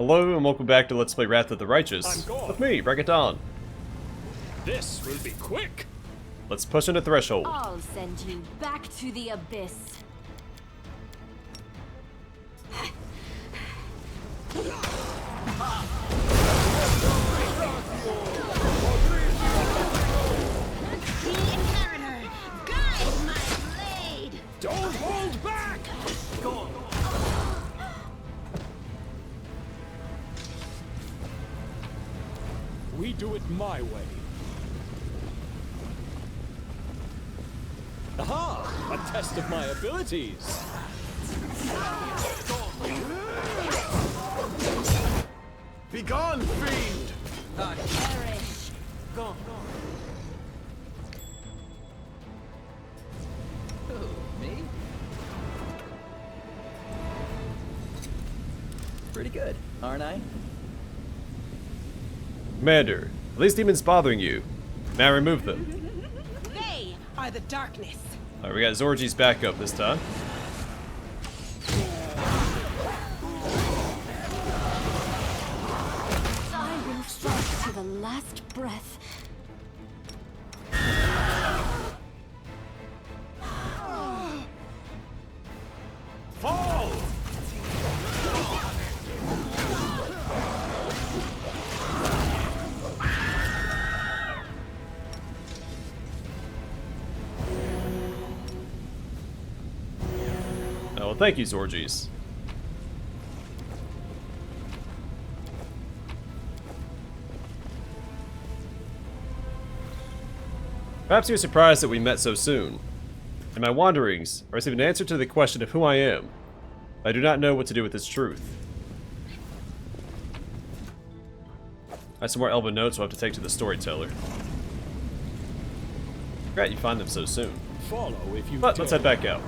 Hello and welcome back to Let's Play Wrath of the Righteous. With me, Regaton. This will be quick. Let's push into Threshold. I'll send you back to the abyss. The inheritor, guide my blade. Don't hold back. Go. We do it my way. Aha! A test of my abilities. Be gone, fiend! Perish. Go. Me? Pretty good, aren't I? Commander, are these demons bothering you? May I remove them? They are the darkness. Alright, we got Zorji's back up this time. I will fight to the last breath. Fall! Oh, well, thank you, Zorji's. Perhaps you're surprised that we met so soon. In my wanderings, I received an answer to the question of who I am. I do not know what to do with this truth. I have some more Elven notes we'll have to take to the Storyteller. Regret you find them so soon. Follow if you But let's dare. head back out.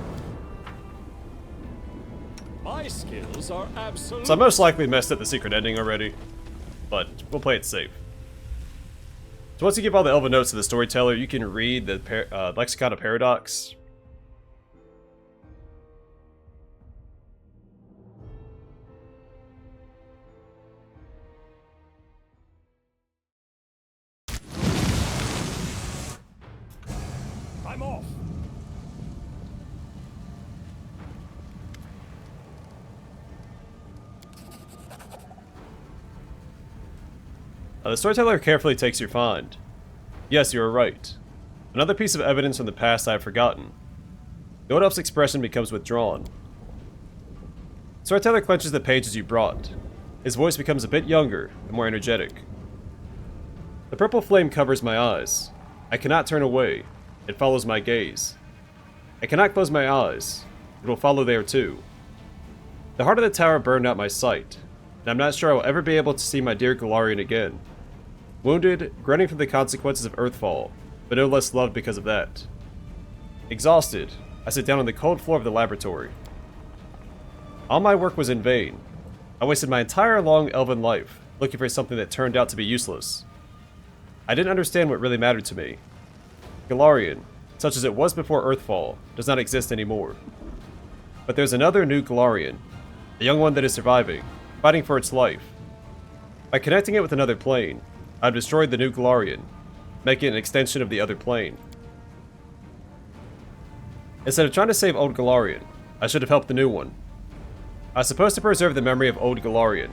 My skills are absolute. So I most likely messed up the secret ending already, but we'll play it safe. So once you give all the Elven notes to the Storyteller, you can read the Lexicon of Paradox. I'm off. The Storyteller carefully takes your find. Yes, you are right. Another piece of evidence from the past I have forgotten. The old elf's expression becomes withdrawn. Storyteller clenches the pages you brought. His voice becomes a bit younger and more energetic. The purple flame covers my eyes. I cannot turn away. It follows my gaze. I cannot close my eyes. It will follow there too. The heart of the tower burned out my sight, and I'm not sure I will ever be able to see my dear Golarion again. Wounded, groaning from the consequences of Earthfall, but no less loved because of that. Exhausted, I sit down on the cold floor of the laboratory. All my work was in vain. I wasted my entire long elven life looking for something that turned out to be useless. I didn't understand what really mattered to me. Golarion, such as it was before Earthfall, does not exist anymore. But there's another new Golarion, a young one that is surviving, fighting for its life. By connecting it with another plane, I've destroyed the new Golarion, making it an extension of the other plane. Instead of trying to save old Golarion, I should have helped the new one. I was supposed to preserve the memory of old Golarion,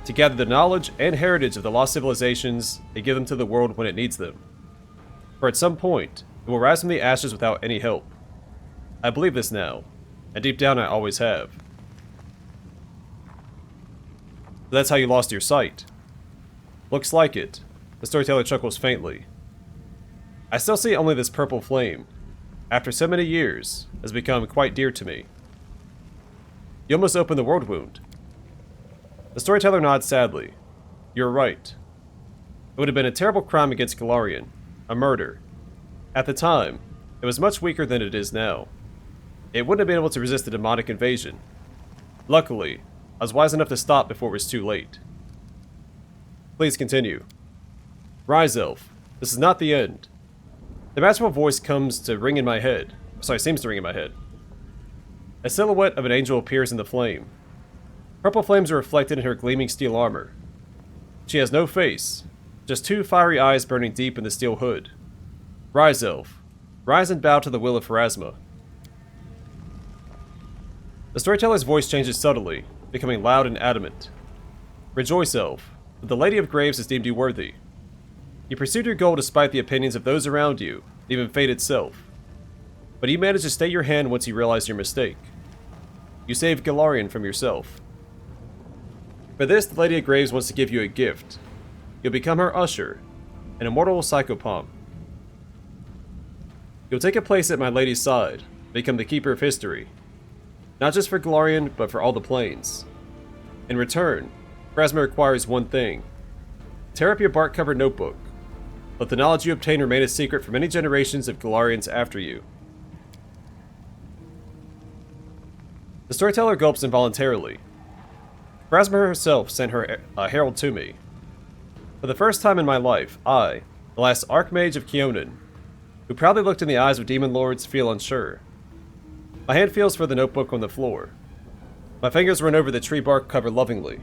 to gather the knowledge and heritage of the lost civilizations and give them to the world when it needs them. For at some point, it will rise from the ashes without any help. I believe this now, and deep down I always have. So that's how you lost your sight. Looks like it. The Storyteller chuckles faintly. I still see only this purple flame. After so many years, has become quite dear to me. You almost opened the world wound. The Storyteller nods sadly. You're right. It would have been a terrible crime against Golarion. A murder. At the time, it was much weaker than it is now. It wouldn't have been able to resist the demonic invasion. Luckily, I was wise enough to stop before it was too late. Please continue. Rise, Elf. This is not the end. The masterful voice comes to ring in my head. Sorry, seems to ring in my head. A silhouette of an angel appears in the flame. Purple flames are reflected in her gleaming steel armor. She has no face, just two fiery eyes burning deep in the steel hood. Rise, elf. Rise and bow to the will of Pharasma. The storyteller's voice changes subtly, becoming loud and adamant. Rejoice, elf, for the Lady of Graves has deemed you worthy. You pursued your goal despite the opinions of those around you, even fate itself. But you managed to stay your hand once you realized your mistake. You saved Golarion from yourself. For this, the Lady of Graves wants to give you a gift. You'll become her usher, an immortal psychopomp. You'll take a place at my lady's side, become the keeper of history. Not just for Golarion, but for all the planes. In return, Pharasma requires one thing. Tear up your bark-covered notebook. Let the knowledge you obtain remain a secret for many generations of Golarions after you. The storyteller gulps involuntarily. Pharasma herself sent her herald to me. For the first time in my life, I, the last Archmage of Keonan, who proudly looked in the eyes of demon lords, feel unsure. My hand feels for the notebook on the floor. My fingers run over the tree bark cover lovingly.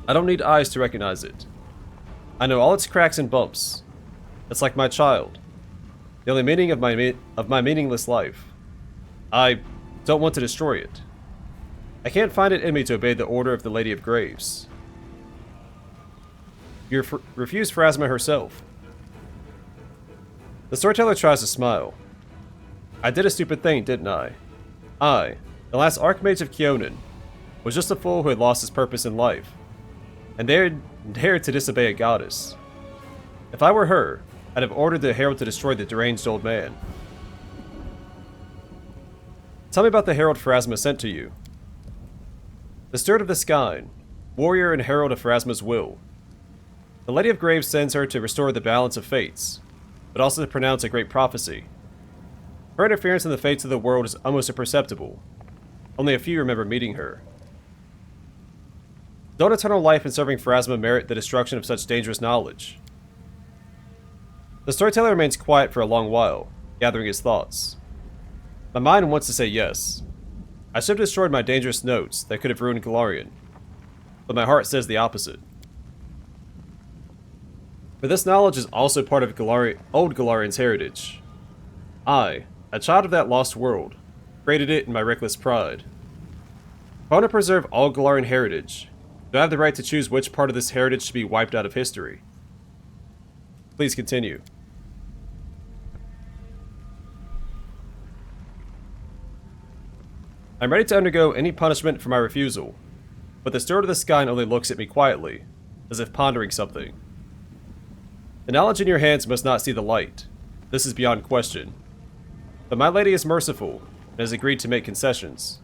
I don't need eyes to recognize it. I know all its cracks and bumps. It's like my child. The only meaning of my meaningless life. I don't want to destroy it. I can't find it in me to obey the order of the Lady of Graves. You refuse Pharasma herself. The storyteller tries to smile. I did a stupid thing, didn't I? I, the last Archmage of Keonan, was just a fool who had lost his purpose in life, and dared to disobey a goddess. If I were her, I'd have ordered the herald to destroy the deranged old man. Tell me about the herald Pharasma sent to you. The Steward of the Sky, warrior and herald of Pharasma's will. The Lady of Graves sends her to restore the balance of fates, but also to pronounce a great prophecy. Her interference in the fates of the world is almost imperceptible. Only a few remember meeting her. Don't eternal life and serving Pharasma merit the destruction of such dangerous knowledge? The storyteller remains quiet for a long while, gathering his thoughts. My mind wants to say yes. I should have destroyed my dangerous notes that could have ruined Golarion, but my heart says the opposite. For this knowledge is also part of old Golarion's heritage. I, a child of that lost world, created it in my reckless pride. If I want to preserve all Golarion heritage, do I have the right to choose which part of this heritage should be wiped out of history? Please continue. I'm ready to undergo any punishment for my refusal, but the Steward of the Sky only looks at me quietly, as if pondering something. The knowledge in your hands must not see the light. This is beyond question. But my lady is merciful, and has agreed to make concessions.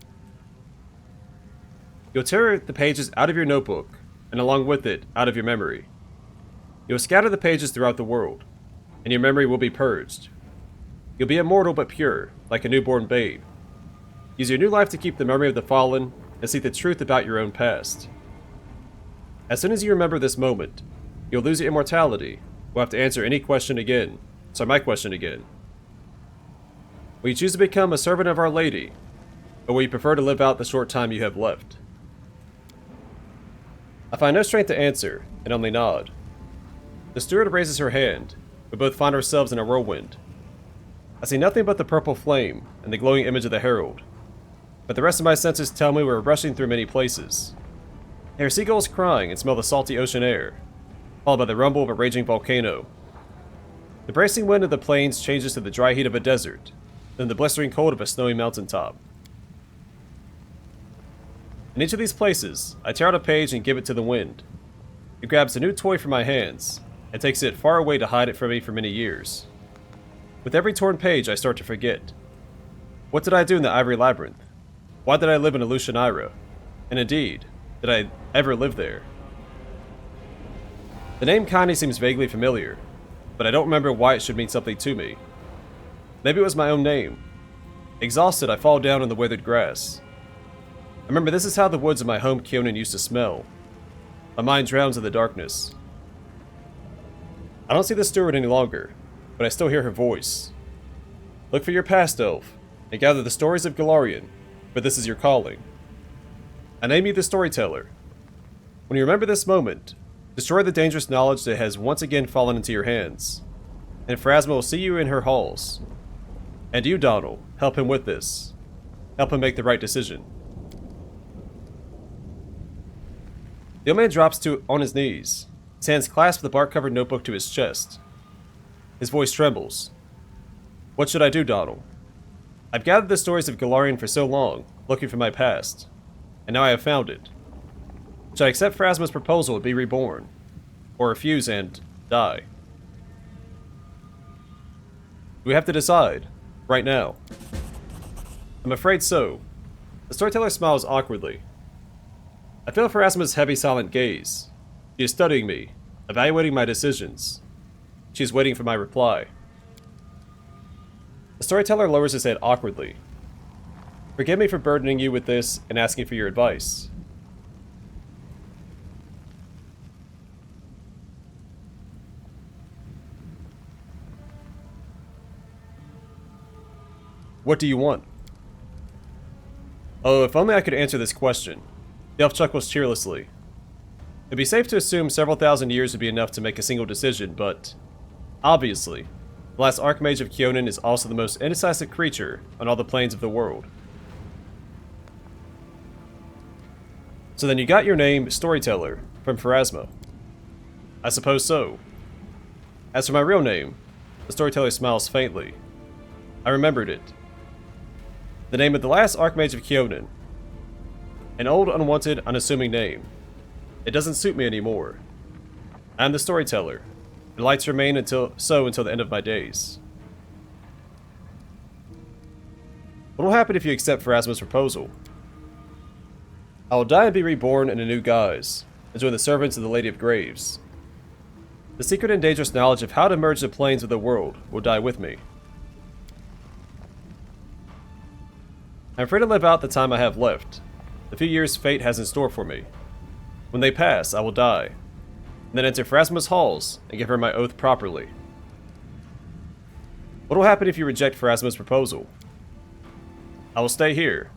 You'll tear the pages out of your notebook, and along with it, out of your memory. You'll scatter the pages throughout the world, and your memory will be purged. You'll be immortal but pure, like a newborn babe. Use your new life to keep the memory of the fallen, and seek the truth about your own past. As soon as you remember this moment, you'll lose your immortality. We'll have to answer any question again. So my question again. Will you choose to become a servant of Our Lady, or will you prefer to live out the short time you have left? I find no strength to answer, and only nod. The steward raises her hand. We both find ourselves in a whirlwind. I see nothing but the purple flame and the glowing image of the herald, but the rest of my senses tell me we're rushing through many places. I hear seagulls crying and smell the salty ocean air, followed by the rumble of a raging volcano. The bracing wind of the plains changes to the dry heat of a desert, then the blistering cold of a snowy mountaintop. In each of these places, I tear out a page and give it to the wind. It grabs a new toy from my hands, and takes it far away to hide it from me for many years. With every torn page, I start to forget. What did I do in the Ivory Labyrinth? Why did I live in Alushanira? And indeed, did I ever live there? The name Connie seems vaguely familiar, but I don't remember why it should mean something to me. Maybe it was my own name. Exhausted, I fall down in the withered grass. I remember this is how the woods of my home Keonan used to smell. My mind drowns in the darkness. I don't see the steward any longer, but I still hear her voice. Look for your past, elf, and gather the stories of Golarion, for this is your calling. I name you the Storyteller. When you remember this moment, destroy the dangerous knowledge that has once again fallen into your hands, and Pharasma will see you in her halls. And you, Donald, help him with this. Help him make the right decision. The old man drops on his knees. His hands clasp the bark-covered notebook to his chest. His voice trembles. What should I do, Donald? I've gathered the stories of Golarion for so long, looking for my past, and now I have found it. Should I accept Pharasma's proposal to be reborn, or refuse and die? We have to decide, right now. I'm afraid so. The Storyteller smiles awkwardly. I feel Pharasma's heavy, silent gaze. She is studying me, evaluating my decisions. She is waiting for my reply. The Storyteller lowers his head awkwardly. Forgive me for burdening you with this and asking for your advice. What do you want? Oh, if only I could answer this question. The elf chuckles cheerlessly. It'd be safe to assume several thousand years would be enough to make a single decision, but obviously, the last Archmage of Kyonin is also the most indecisive creature on all the planes of the world. So then you got your name, Storyteller, from Pharasma. I suppose so. As for my real name, the Storyteller smiles faintly. I remembered it. The name of the last Archmage of Kyonin. An old, unwanted, unassuming name. It doesn't suit me anymore. I am the Storyteller. And lights remain until the end of my days. What will happen if you accept Pharasma's proposal? I will die and be reborn in a new guise, and join the servants of the Lady of Graves. The secret and dangerous knowledge of how to merge the planes of the world will die with me. I am free to live out the time I have left, the few years fate has in store for me. When they pass, I will die, and then enter Pharasma's halls and give her my oath properly. What will happen if you reject Pharasma's proposal? I will stay here.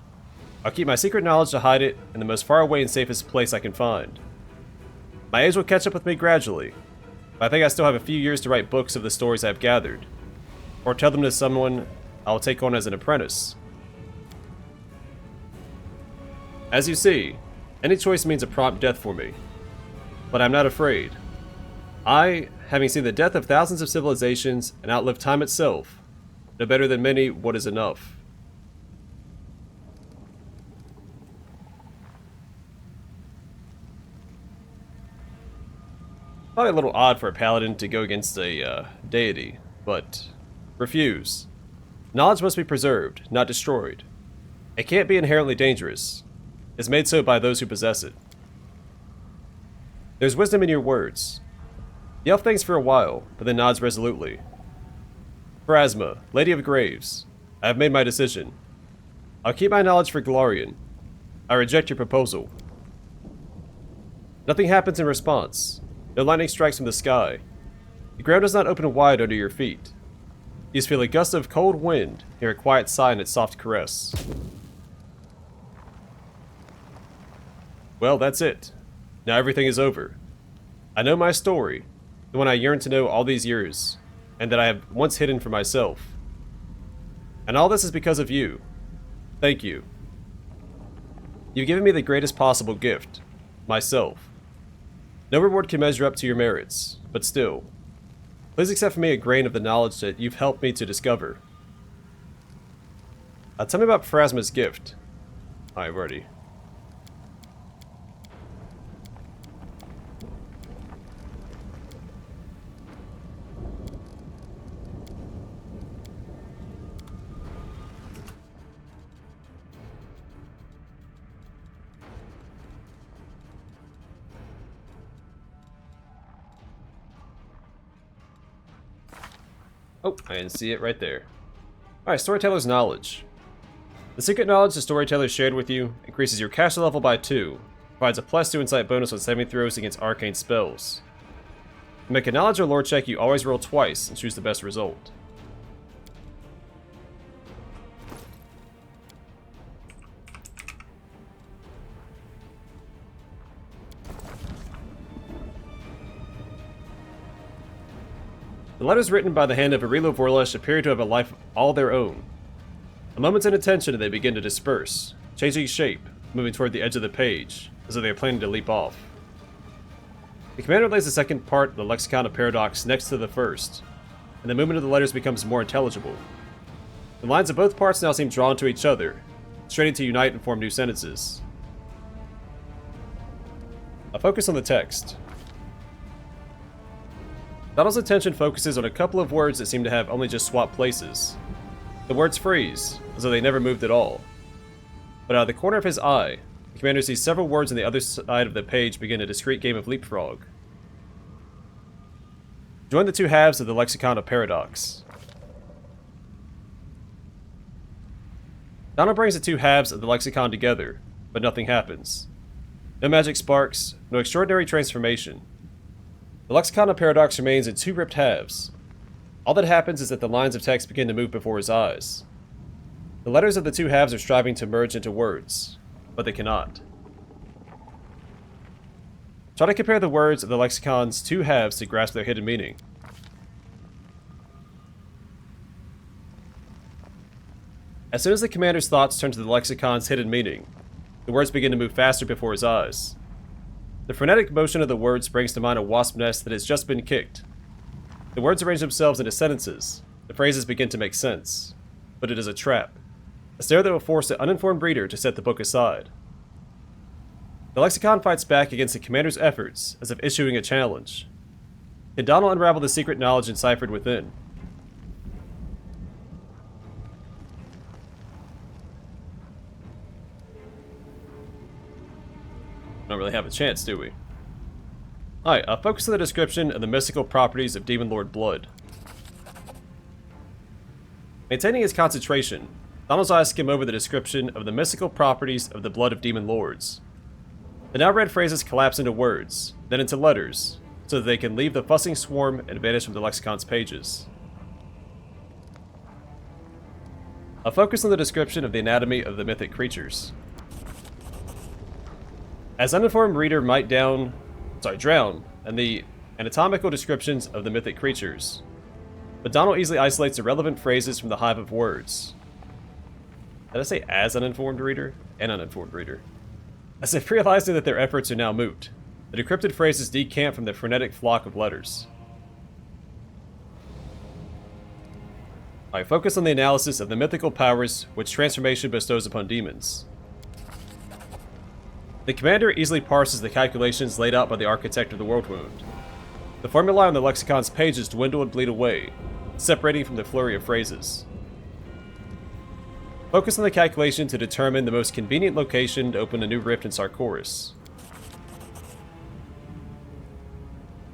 I'll keep my secret knowledge to hide it in the most far away and safest place I can find. My age will catch up with me gradually, but I think I still have a few years to write books of the stories I have gathered, or tell them to someone I will take on as an apprentice. As you see, any choice means a prompt death for me. But I'm not afraid. I, having seen the death of thousands of civilizations and outlived time itself, know better than many what is enough. Probably a little odd for a paladin to go against a deity, but refuse. Knowledge must be preserved, not destroyed. It can't be inherently dangerous. It's made so by those who possess it. There's wisdom in your words. The elf thinks for a while, but then nods resolutely. Pharasma, Lady of Graves, I have made my decision. I'll keep my knowledge for Golarion. I reject your proposal. Nothing happens in response. No lightning strikes from the sky. The ground does not open wide under your feet. You just feel a gust of cold wind, hear a quiet sigh in its soft caress. Well, that's it. Now everything is over. I know my story, the one I yearned to know all these years, and that I have once hidden for myself. And all this is because of you. Thank you. You've given me the greatest possible gift, myself. No reward can measure up to your merits, but still, please accept from me a grain of the knowledge that you've helped me to discover. Tell me about Pharasma's gift. I've already... Oh, I didn't see it right there. Alright, Storyteller's knowledge. The secret knowledge the Storyteller shared with you increases your caster level by 2, provides a +2 insight bonus on saving throws against arcane spells. To make a knowledge or lore check, you always roll twice and choose the best result. The letters written by the hand of Arilo Vorlesh appear to have a life all their own. A moment's inattention and they begin to disperse, changing shape, moving toward the edge of the page, as though they are planning to leap off. The commander lays the second part of the Lexicon of Paradox next to the first, and the movement of the letters becomes more intelligible. The lines of both parts now seem drawn to each other, straining to unite and form new sentences. I'll focus on the text. Donald's attention focuses on a couple of words that seem to have only just swapped places. The words freeze, as though they never moved at all. But out of the corner of his eye, the commander sees several words on the other side of the page begin a discrete game of leapfrog. Join the two halves of the Lexicon of Paradox. Donald brings the two halves of the lexicon together, but nothing happens. No magic sparks, no extraordinary transformation. The Lexicon of Paradox remains in two ripped halves. All that happens is that the lines of text begin to move before his eyes. The letters of the two halves are striving to merge into words, but they cannot. Try to compare the words of the lexicon's two halves to grasp their hidden meaning. As soon as the commander's thoughts turn to the lexicon's hidden meaning, the words begin to move faster before his eyes. The frenetic motion of the words brings to mind a wasp nest that has just been kicked. The words arrange themselves into sentences. The phrases begin to make sense. But it is a trap. A snare that will force the uninformed reader to set the book aside. The lexicon fights back against the commander's efforts, as if issuing a challenge. Can Donald unravel the secret knowledge enciphered within? Don't really have a chance, do we? Alright, focus on the description of the mystical properties of Demon Lord blood. Maintaining his concentration, Donald's eyes skim over the description of the mystical properties of the blood of Demon Lords. The now read phrases collapse into words, then into letters, so that they can leave the fussing swarm and vanish from the lexicon's pages. I'll focus on the description of the anatomy of the mythic creatures. As uninformed reader might drown in the anatomical descriptions of the mythic creatures, but Donald easily isolates irrelevant phrases from the hive of words. Did I say as uninformed reader? An uninformed reader. As if realizing that their efforts are now moot, the decrypted phrases decamp from the frenetic flock of letters. I focus on the analysis of the mythical powers which transformation bestows upon demons. The commander easily parses the calculations laid out by the architect of the world wound. The formulae on the lexicon's pages dwindle and bleed away, separating from the flurry of phrases. Focus on the calculation to determine the most convenient location to open a new rift in Sarkoris.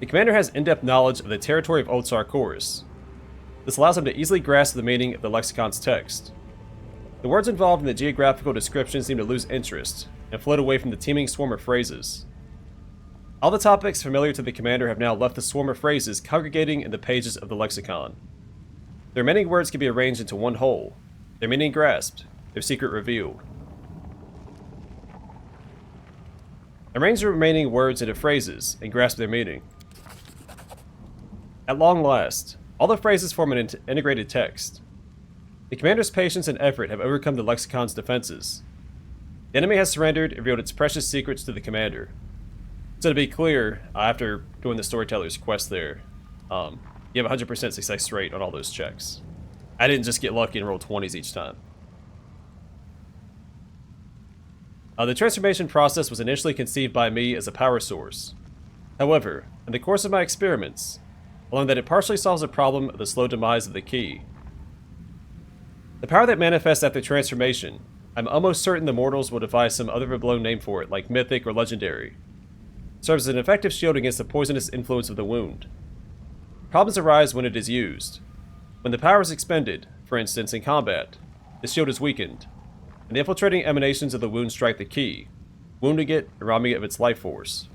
The commander has in-depth knowledge of the territory of Old Sarkoris. This allows him to easily grasp the meaning of the lexicon's text. The words involved in the geographical description seem to lose interest, and float away from the teeming swarm of phrases. All the topics familiar to the commander have now left the swarm of phrases congregating in the pages of the lexicon. The remaining words can be arranged into one whole, their meaning grasped, their secret revealed. Arrange the remaining words into phrases and grasp their meaning. At long last, all the phrases form an integrated text. The commander's patience and effort have overcome the lexicon's defenses. The enemy has surrendered and revealed its precious secrets to the commander. So to be clear, after doing the Storyteller's quest there, you have a 100% success rate on all those checks. I didn't just get lucky and roll 20s each time. The transformation process was initially conceived by me as a power source. However, in the course of my experiments, I learned that it partially solves the problem of the slow demise of the key. The power that manifests after transformation, I'm almost certain the mortals will devise some overblown name for it, like mythic or legendary. Serves as an effective shield against the poisonous influence of the wound. Problems arise when it is used. When the power is expended, for instance in combat, the shield is weakened, and the infiltrating emanations of the wound strike the key, wounding it and robbing it of its life force.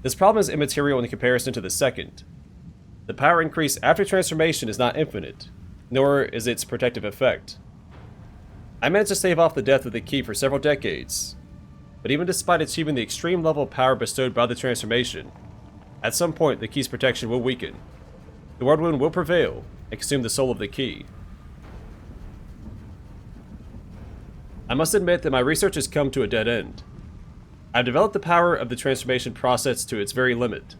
This problem is immaterial in comparison to the second. The power increase after transformation is not infinite, nor is its protective effect. I managed to stave off the death of the key for several decades, but even despite achieving the extreme level of power bestowed by the transformation, At some point, the key's protection will weaken. The Ward Wound will prevail and consume the soul of the key. I must admit that my research has come to a dead end. I've developed the power of the transformation process to its very limit,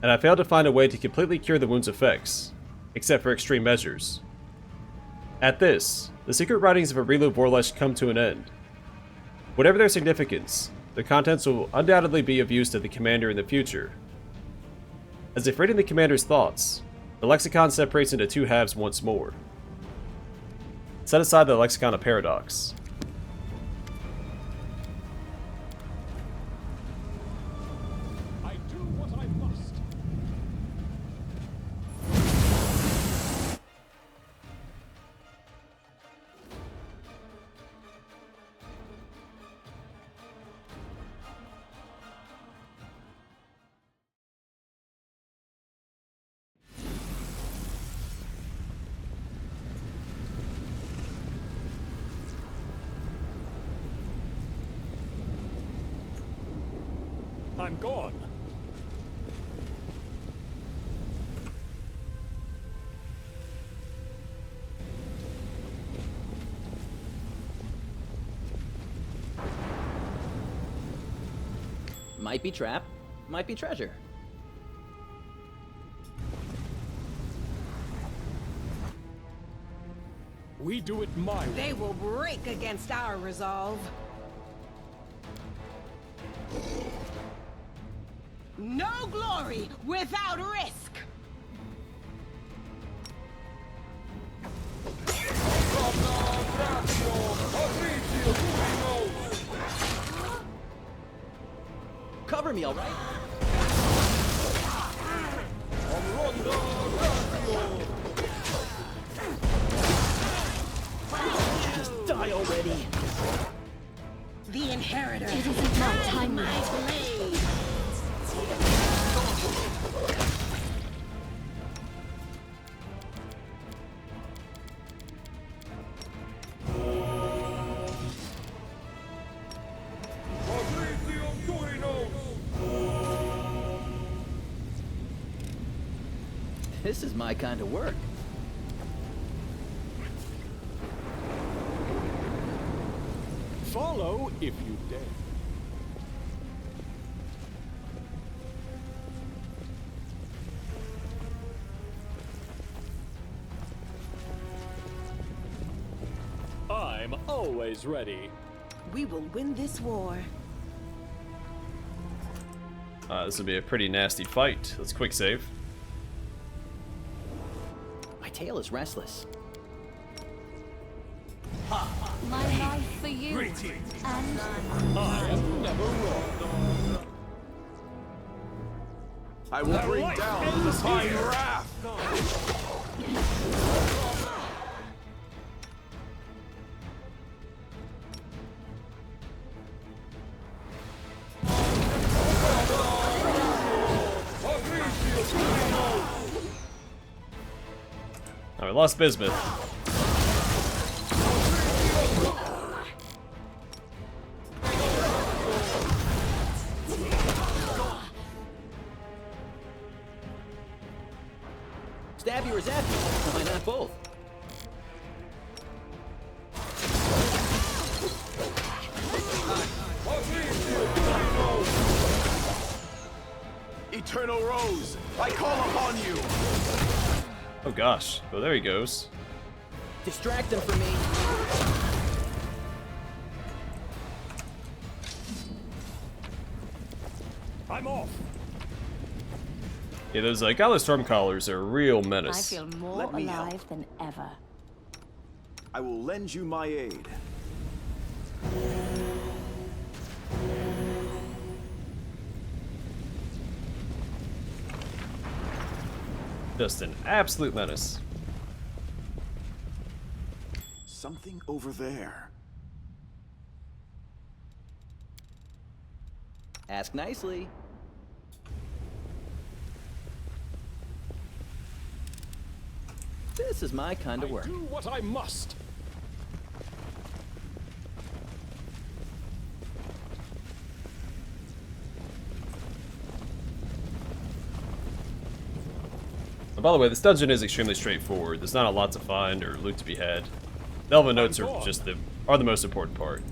and I failed to find a way to completely cure the wound's effects, except for extreme measures. At this, the secret writings of Aurelio Vorlesh come to an end. Whatever their significance, their contents will undoubtedly be of use to the commander in the future. As if reading the commander's thoughts, the lexicon separates into two halves once more. Set aside the Lexicon of Paradox. I do what I must. I'm gone. Might be trap, might be treasure. We do it my way. They will break against our resolve. No glory without risk! Cover me, all right? Just die already. The Inheritor. It isn't my time My yet. blade. This is my kind of work. Follow if you dare. I'm always ready. We will win this war. This will be a pretty nasty fight. Let's quick save. My tail is restless. My life for you. And I am never wrong. I will bring light down ends divine here. wrath. Alright, lost Bismuth. Stab you or zap you? Why not both? Eternal Rose, I call upon you. Oh gosh. Oh, there he goes. Distract them for me. I'm off. Yeah, those Godless Stormcallers are a real I menace. feel more Let me alive help. than ever. I will lend you my aid. Just an absolute menace. Something over there. Ask nicely. This is my kind of I work. do what I must. Oh, by the way, this dungeon is extremely straightforward. There's not a lot to find or loot to be had. The Elven notes are just the most important part.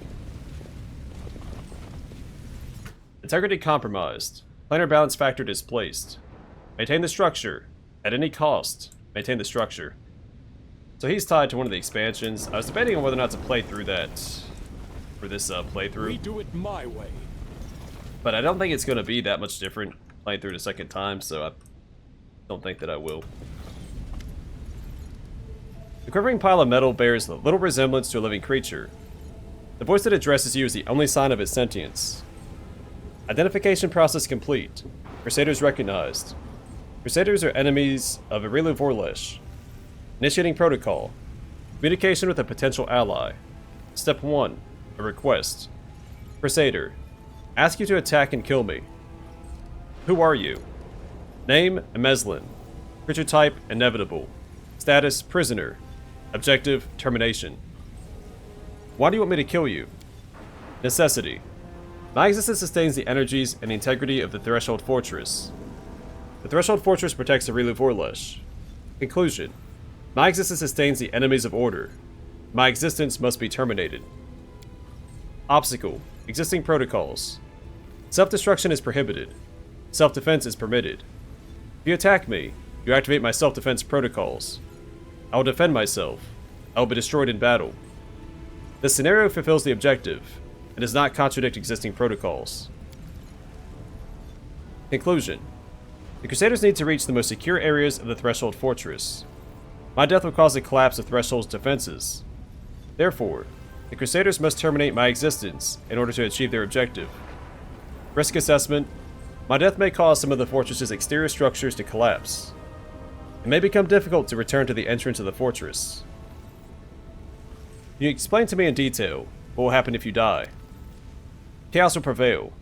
Integrity compromised. Planar balance factor displaced. Maintain the structure. At any cost, maintain the structure. So he's tied to one of the expansions. I was debating on whether or not to play through that for this playthrough. We do it my way. But I don't think it's going to be that much different playing through it a second time, so I don't think that I will. The quivering pile of metal bears little resemblance to a living creature. The voice that addresses you is the only sign of its sentience. Identification process complete. Crusaders recognized. Crusaders are enemies of Aurelian Vorlesh. Initiating protocol. Communication with a potential ally. Step 1. A request. Crusader. Ask you to attack and kill me. Who are you? Name, Ameslin. Creature type, inevitable. Status, prisoner. Objective, termination. Why do you want me to kill you? Necessity. My existence sustains the energies and the integrity of the Threshold Fortress. The Threshold Fortress protects Aurelian Vorlesh. Conclusion. My existence sustains the enemies of order. My existence must be terminated. Obstacle. Existing protocols. Self-destruction is prohibited. Self-defense is permitted. If you attack me, you activate my self-defense protocols. I will defend myself. I will be destroyed in battle. This scenario fulfills the objective, and does not contradict existing protocols. Conclusion. The Crusaders need to reach the most secure areas of the Threshold Fortress. My death will cause the collapse of Threshold's defenses. Therefore, the Crusaders must terminate my existence in order to achieve their objective. Risk assessment. My death may cause some of the fortress's exterior structures to collapse. It may become difficult to return to the entrance of the fortress. Can you explain to me in detail what will happen if you die? Chaos will prevail.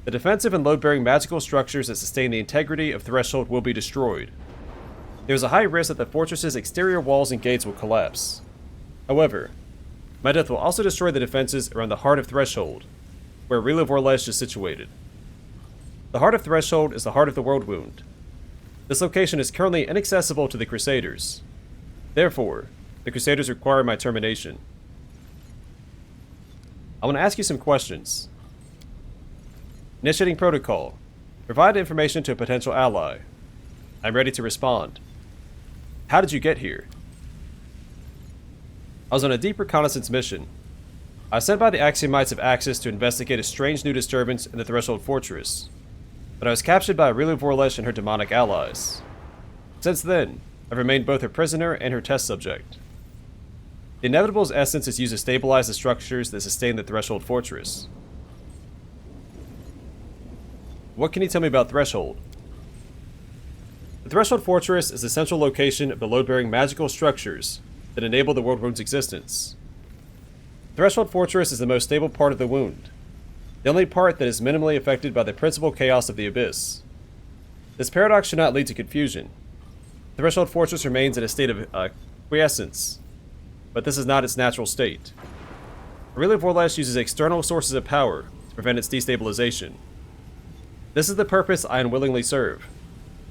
The defensive and load-bearing magical structures that sustain the integrity of Threshold will be destroyed. There is a high risk that the fortress's exterior walls and gates will collapse. However, my death will also destroy the defenses around the heart of Threshold, where Aurelian Vorlesh is situated. The heart of Threshold is the heart of the World Wound. This location is currently inaccessible to the Crusaders. Therefore, the Crusaders require my termination. I want to ask you some questions. Initiating protocol. Provide information to a potential ally. I'm ready to respond. How did you get here? I was on a deep reconnaissance mission. I was sent by the Axiomites of Axis to investigate a strange new disturbance in the Threshold Fortress, but I was captured by Aurelian Vorlesh and her demonic allies. Since then, I've remained both her prisoner and her test subject. The Inevitable's essence is used to stabilize the structures that sustain the Threshold Fortress. What can you tell me about Threshold? The Threshold Fortress is the central location of the load-bearing magical structures that enable the World Wound's existence. Threshold Fortress is the most stable part of the Wound, the only part that is minimally affected by the principal chaos of the Abyss. This paradox should not lead to confusion. Threshold Fortress remains in a state of quiescence, but this is not its natural state. Aurelian Vorlesh uses external sources of power to prevent its destabilization. This is the purpose I unwillingly serve.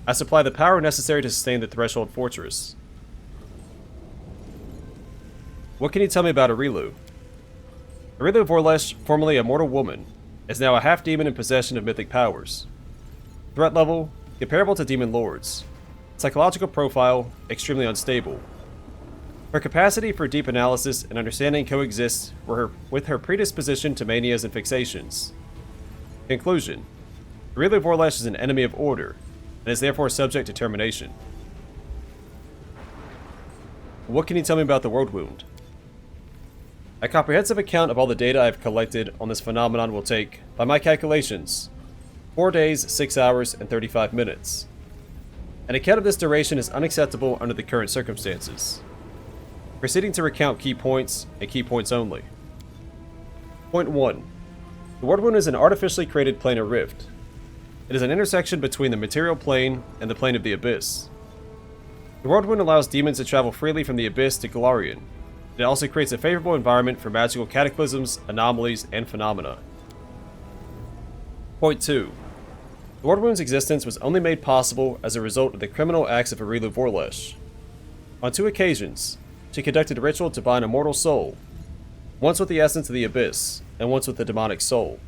I supply the power necessary to sustain the Threshold Fortress. What can you tell me about Aurelian? Aurelian Vorlesh, formerly a mortal woman, is now a half-demon in possession of mythic powers. Threat level, comparable to demon lords. Psychological profile, extremely unstable. Her capacity for deep analysis and understanding coexists with her predisposition to manias and fixations. Conclusion. Aurelian Vorlesh is an enemy of order, and is therefore subject to termination. What can you tell me about the World Wound? A comprehensive account of all the data I have collected on this phenomenon will take, by my calculations, 4 days, 6 hours, and 35 minutes. An account of this duration is unacceptable under the current circumstances. Proceeding to recount key points, and key points only. Point 1. The World Wound is an artificially created planar rift. It is an intersection between the material plane and the plane of the Abyss. The World Wound allows demons to travel freely from the Abyss to Golarion. It also creates a favorable environment for magical cataclysms, anomalies, and phenomena. Point 2. The Ward Wound's existence was only made possible as a result of the criminal acts of Arilu Vorlesh. On 2 occasions, she conducted a ritual to bind a mortal soul, once with the essence of the Abyss, and once with the demonic soul.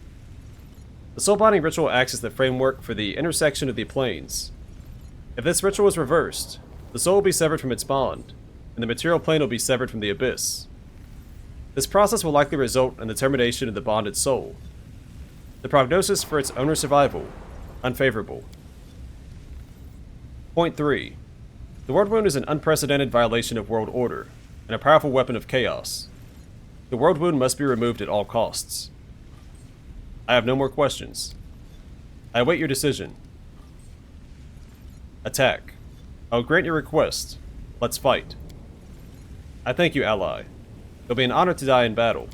The soul-binding ritual acts as the framework for the intersection of the planes. If this ritual is reversed, the soul will be severed from its bond, and the material plane will be severed from the Abyss. This process will likely result in the termination of the bonded soul. The prognosis for its owner's survival, unfavorable. Point 3. The Ward Wound is an unprecedented violation of world order, and a powerful weapon of chaos. The Ward Wound must be removed at all costs. I have no more questions. I await your decision. Attack. I will grant your request. Let's fight. I thank you, ally. It'll be an honor to die in battle.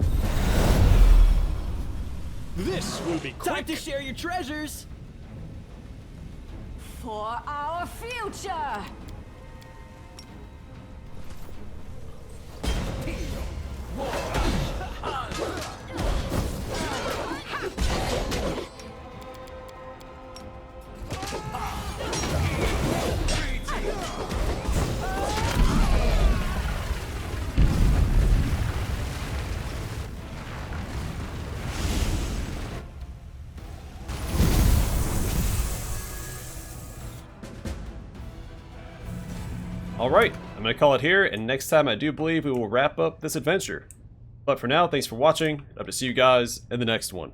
This will be Time quick. to share your treasures! For our future! Alright, I'm going to call it here, and next time I do believe we will wrap up this adventure. But for now, thanks for watching, and hope to see you guys in the next one.